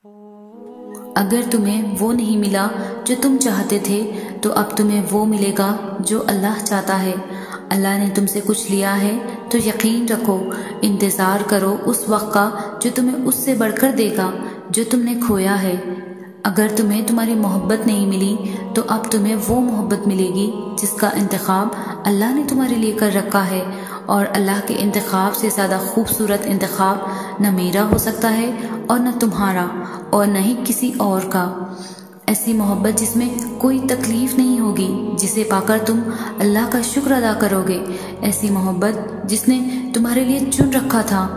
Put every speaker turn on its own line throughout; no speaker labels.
اگر تمہیں وہ نہیں ملا جو تم چاہتے تھے تو اب تمہیں وہ ملے گا جو اللہ چاہتا ہے۔ اللہ نے تم سے کچھ لیا ہے تو یقین رکھو، انتظار کرو اس وقت کا جو تمہیں اس سے بڑھ کر دے گا جو تم نے کھویا ہے۔ اگر تمہیں تمہاری محبت نہیں ملی تو اب تمہیں وہ محبت ملے گی جس کا انتخاب اللہ نے تمہارے لیے کر رکھا ہے، اور اللہ کے انتخاب سے زیادہ خوبصورت انتخاب نہ میرا ہو سکتا ہے اور نہ تمہارا اور نہ ہی کسی اور کا۔ ایسی محبت جس میں کوئی تکلیف نہیں ہوگی، جسے پا کر تم اللہ کا شکر ادا کرو گے، ایسی محبت جس نے تمہارے لیے چن رکھا تھا۔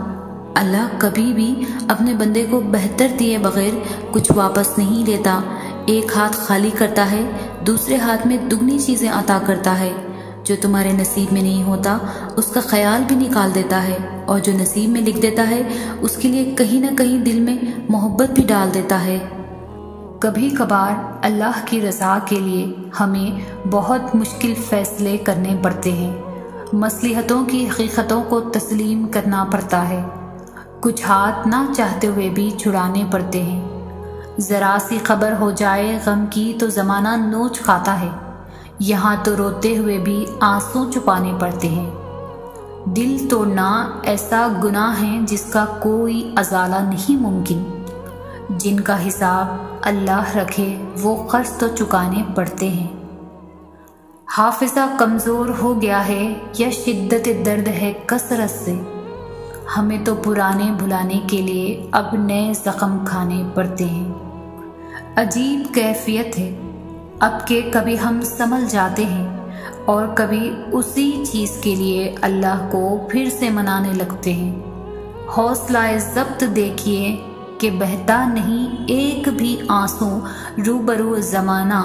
اللہ کبھی بھی اپنے بندے کو بہتر دیے بغیر کچھ واپس نہیں لیتا۔ ایک ہاتھ خالی کرتا ہے، دوسرے ہاتھ میں دگنی چیزیں عطا کرتا ہے۔ جو تمہارے نصیب میں نہیں ہوتا اس کا خیال بھی نکال دیتا ہے، اور جو نصیب میں لکھ دیتا ہے اس کے لیے کہیں نہ کہیں دل میں محبت بھی ڈال دیتا ہے۔ کبھی کبھار اللہ کی رضا کے لیے ہمیں بہت مشکل فیصلے کرنے پڑتے ہیں، مصلحتوں کی حقیقتوں کو تسلیم کرنا پڑتا ہے، کچھ ہاتھ نہ چاہتے ہوئے بھی چھڑانے پڑتے ہیں۔ ذرا سی خبر ہو جائے غم کی تو زمانہ نوچ کھاتا ہے، یہاں تو روتے ہوئے بھی آنسو چھپانے پڑتے ہیں۔ دل توڑنا ایسا گناہ ہے جس کا کوئی ازالہ نہیں ممکن، جن کا حساب اللہ رکھے وہ قرض تو چکانے پڑتے ہیں۔ حافظہ کمزور ہو گیا ہے یا شدت درد ہے کثرت سے، ہمیں تو پرانے بھلانے کے لیے اب نئے زخم کھانے پڑتے ہیں۔ عجیب کیفیت ہے اب کہ کبھی ہم سنبھل جاتے ہیں اور کبھی اسی چیز کے لیے اللہ کو پھر سے منانے لگتے ہیں۔ حوصلہ ضبط دیکھیے کہ بہتا نہیں ایک بھی آنسو روبرو زمانہ،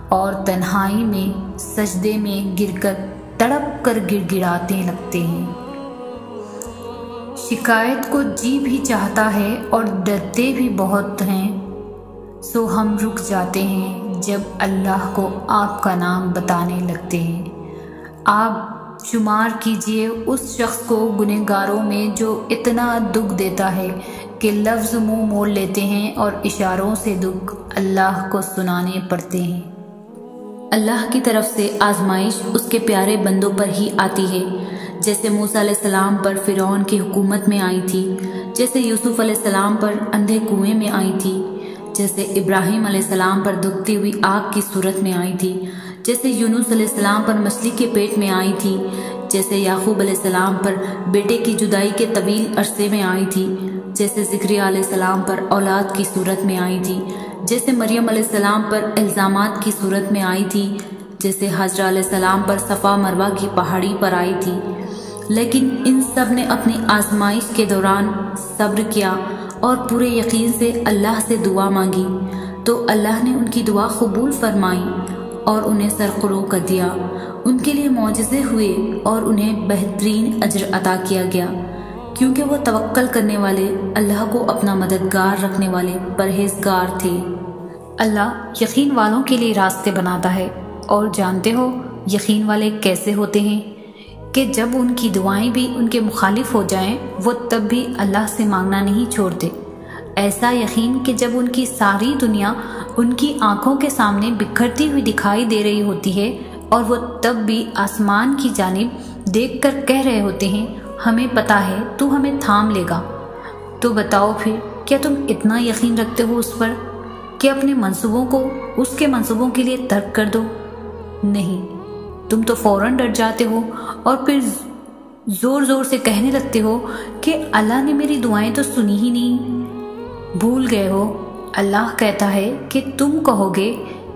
اور تنہائی میں سجدے میں گر کر تڑپ کر گڑ گڑاتے لگتے ہیں۔ شکایت کو جی بھی چاہتا ہے اور ڈرتے بھی بہت ہیں، سو ہم رک جاتے ہیں جب اللہ کو آپ کا نام بتانے لگتے ہیں۔ آپ شمار کیجئے اس شخص کو گنہگاروں میں جو اتنا دکھ دیتا ہے کہ لفظ منہ موڑ لیتے ہیں اور اشاروں سے دکھ اللہ کو سنانے پڑتے ہیں۔ اللہ کی طرف سے آزمائش اس کے پیارے بندوں پر ہی آتی ہے، جیسے موسیٰ علیہ السلام پر فرعون کی حکومت میں آئی تھی، جیسے یوسف علیہ السلام پر اندھے کنویں میں آئی تھی، جیسے ابراہیم علیہ السلام پر دکھتی ہوئی آگ کی صورت میں آئی تھی، جیسے یونس علیہ السلام پر مچھلی کے پیٹ میں آئی تھی، جیسے یعقوب علیہ السلام پر بیٹے کی جدائی کے طویل عرصے میں آئی تھی، جیسے زکریا علیہ السلام پر اولاد کی صورت میں آئی تھی، جیسے مریم علیہ السلام پر الزامات کی صورت میں آئی تھی، جیسے حجر علیہ السلام پر صفا مروہ کی پہاڑی پر آئی تھی۔ لیکن ان سب نے اپنی آزمائش کے دوران صبر کیا اور پورے یقین سے اللہ سے دعا مانگی، تو اللہ نے ان کی دعا قبول فرمائی اور انہیں سرخرو کر دیا۔ ان کے لیے معجزے ہوئے اور انہیں بہترین اجر عطا کیا گیا، کیونکہ وہ توکل کرنے والے، اللہ کو اپنا مددگار رکھنے والے پرہیزگار تھے۔ اللہ یقین والوں کے لیے راستے بناتا ہے، اور جانتے ہو یقین والے کیسے ہوتے ہیں کہ جب ان کی دعائیں بھی ان کے مخالف ہو جائیں وہ تب بھی اللہ سے مانگنا نہیں چھوڑتے۔ ایسا یقین کہ جب ان کی ساری دنیا ان کی آنکھوں کے سامنے بکھرتی ہوئی دکھائی دے رہی ہوتی ہے اور وہ تب بھی آسمان کی جانب دیکھ کر کہہ رہے ہوتے ہیں ہمیں پتہ ہے تو ہمیں تھام لے گا۔ تو بتاؤ پھر کیا تم اتنا یقین رکھتے ہو اس پر کہ اپنے منصوبوں کو اس کے منصوبوں کے لیے ترک کر دو؟ نہیں، تم تو فوراً ڈر جاتے ہو اور پھر زور زور سے کہنے لگتے ہو کہ اللہ نے میری دعائیں تو سنی ہی نہیں۔ بھول گئے ہو اللہ کہتا ہے کہ تم کہو گے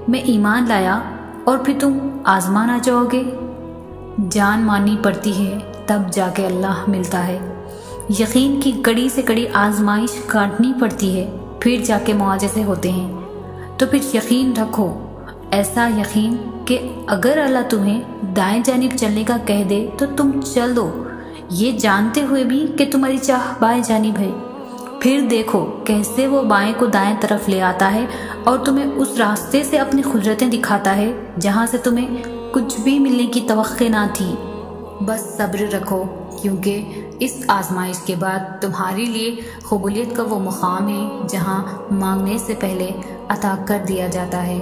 میں ایمان لایا اور پھر تم آزمان آ جاؤ گے۔ جان ماننی پڑتی ہے تب جا کے اللہ ملتا ہے، یقین کی کڑی سے کڑی آزمائش کاٹنی پڑتی ہے پھر جا کے معجزے ہوتے ہیں۔ تو پھر یقین رکھو، ایسا یقین کہ اگر اللہ تمہیں دائیں جانب چلنے کا کہہ دے تو تم چل دو، یہ جانتے ہوئے بھی کہ تمہاری چاہ بائیں جانب ہے۔ پھر دیکھو کیسے وہ بائیں کو دائیں طرف لے آتا ہے اور تمہیں اس راستے سے اپنی قدرتیں دکھاتا ہے جہاں سے تمہیں کچھ بھی ملنے کی توقع نہ تھی۔ بس صبر رکھو، کیونکہ اس آزمائش کے بعد تمہارے لیے قبولیت کا وہ مقام ہے جہاں مانگنے سے پہلے عطا کر دیا جاتا ہے۔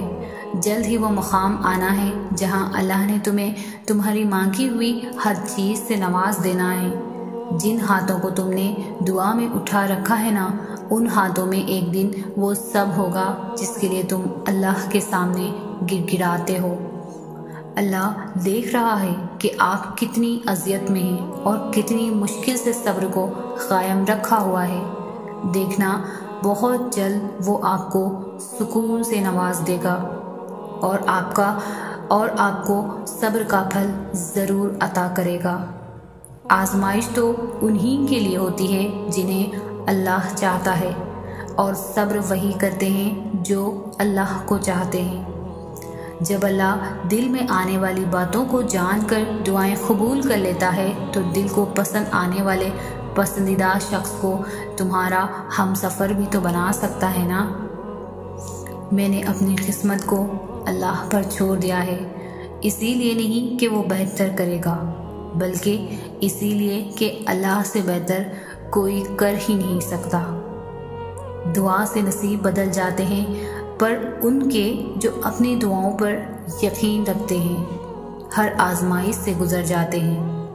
جلد ہی وہ مقام آنا ہے جہاں اللہ نے تمہیں تمہاری مانگی ہوئی ہر چیز سے نواز دینا ہے۔ جن ہاتھوں کو تم نے دعا میں اٹھا رکھا ہے نا، ان ہاتھوں میں ایک دن وہ سب ہوگا جس کے لیے تم اللہ کے سامنے گر گراتے ہو۔ اللہ دیکھ رہا ہے کہ آپ کتنی اذیت میں ہیں اور کتنی مشکل سے صبر کو قائم رکھا ہوا ہے۔ دیکھنا بہت جلد وہ آپ کو سکون سے نواز دے گا اور آپ کو صبر کا پھل ضرور عطا کرے گا۔ آزمائش تو انہی کے لیے ہوتی ہے جنہیں اللہ چاہتا ہے، اور صبر وہی کرتے ہیں جو اللہ کو چاہتے ہیں۔ جب اللہ دل میں آنے والی باتوں کو جان کر دعائیں قبول کر لیتا ہے تو دل کو پسند آنے والے پسندیدہ شخص کو تمہارا ہم سفر بھی تو بنا سکتا ہے نا۔ میں نے اپنی قسمت کو اللہ پر چھوڑ دیا ہے، اسی لیے نہیں کہ وہ بہتر کرے گا، بلکہ اسی لیے کہ اللہ سے بہتر کوئی کر ہی نہیں سکتا۔ دعا سے نصیب بدل جاتے ہیں، پر ان کے جو اپنی دعاؤں پر یقین رکھتے ہیں ہر آزمائش سے گزر جاتے ہیں۔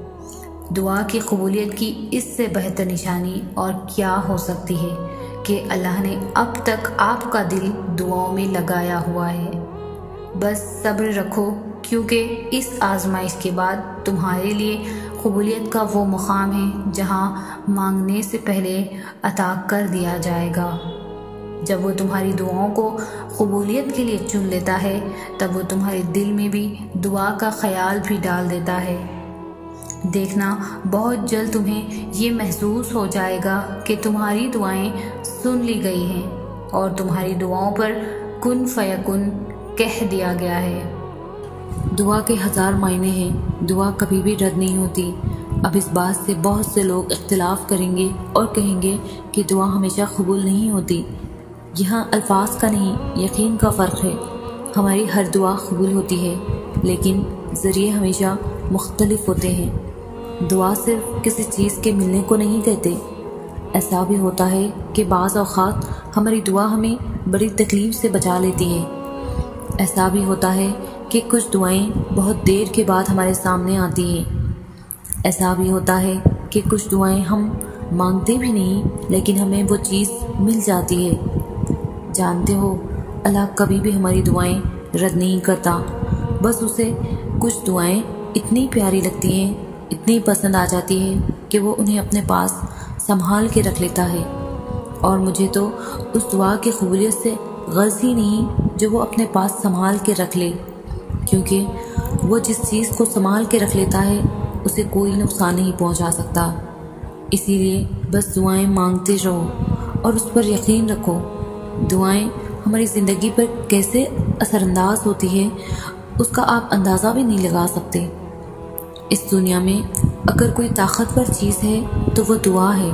دعا کی قبولیت کی اس سے بہتر نشانی اور کیا ہو سکتی ہے کہ اللہ نے اب تک آپ کا دل دعاؤں میں لگایا ہوا ہے۔ بس صبر رکھو، کیونکہ اس آزمائش کے بعد تمہارے لیے قبولیت کا وہ مقام ہے جہاں مانگنے سے پہلے عطا کر دیا جائے گا۔ جب وہ تمہاری دعاؤں کو قبولیت کے لیے چن لیتا ہے تب وہ تمہارے دل میں بھی دعا کا خیال بھی ڈال دیتا ہے۔ دیکھنا بہت جلد تمہیں یہ محسوس ہو جائے گا کہ تمہاری دعائیں سن لی گئی ہیں اور تمہاری دعاؤں پر کن فیکن کہہ دیا گیا ہے۔
دعا کے ہزار معنی ہیں، دعا کبھی بھی رد نہیں ہوتی۔ اب اس بات سے بہت سے لوگ اختلاف کریں گے اور کہیں گے کہ دعا ہمیشہ قبول نہیں ہوتی۔ یہاں الفاظ کا نہیں، یقین کا فرق ہے۔ ہماری ہر دعا قبول ہوتی ہے، لیکن ذریعے ہمیشہ مختلف ہوتے ہیں۔ دعا صرف کسی چیز کے ملنے کو نہیں کہتے۔ ایسا بھی ہوتا ہے کہ بعض اوقات ہماری دعا ہمیں بڑی تکلیف سے بچا لیتی ہے۔ ایسا بھی ہوتا ہے کہ کچھ دعائیں بہت دیر کے بعد ہمارے سامنے آتی ہیں۔ ایسا بھی ہوتا ہے کہ کچھ دعائیں ہم مانگتے بھی نہیں لیکن ہمیں وہ چیز مل جاتی ہے۔ جانتے ہو، اللہ کبھی بھی ہماری دعائیں رد نہیں کرتا، بس اسے کچھ دعائیں اتنی پیاری لگتی ہیں، اتنی پسند آ جاتی ہے کہ وہ انہیں اپنے پاس سنبھال کے رکھ لیتا ہے۔ اور مجھے تو اس دعا کی قبولیت سے غرض ہی نہیں جو وہ اپنے پاس سنبھال کے رکھ لے، کیونکہ وہ جس چیز کو سنبھال کے رکھ لیتا ہے اسے کوئی نقصان نہیں پہنچا سکتا۔ اسی لیے بس دعائیں مانگتے رہو اور اس پر یقین رکھو۔ دعائیں ہماری زندگی پر کیسے اثر انداز ہوتی ہے اس کا آپ اندازہ بھی نہیں لگا سکتے۔ اس دنیا میں اگر کوئی طاقتور چیز ہے تو وہ دعا ہے۔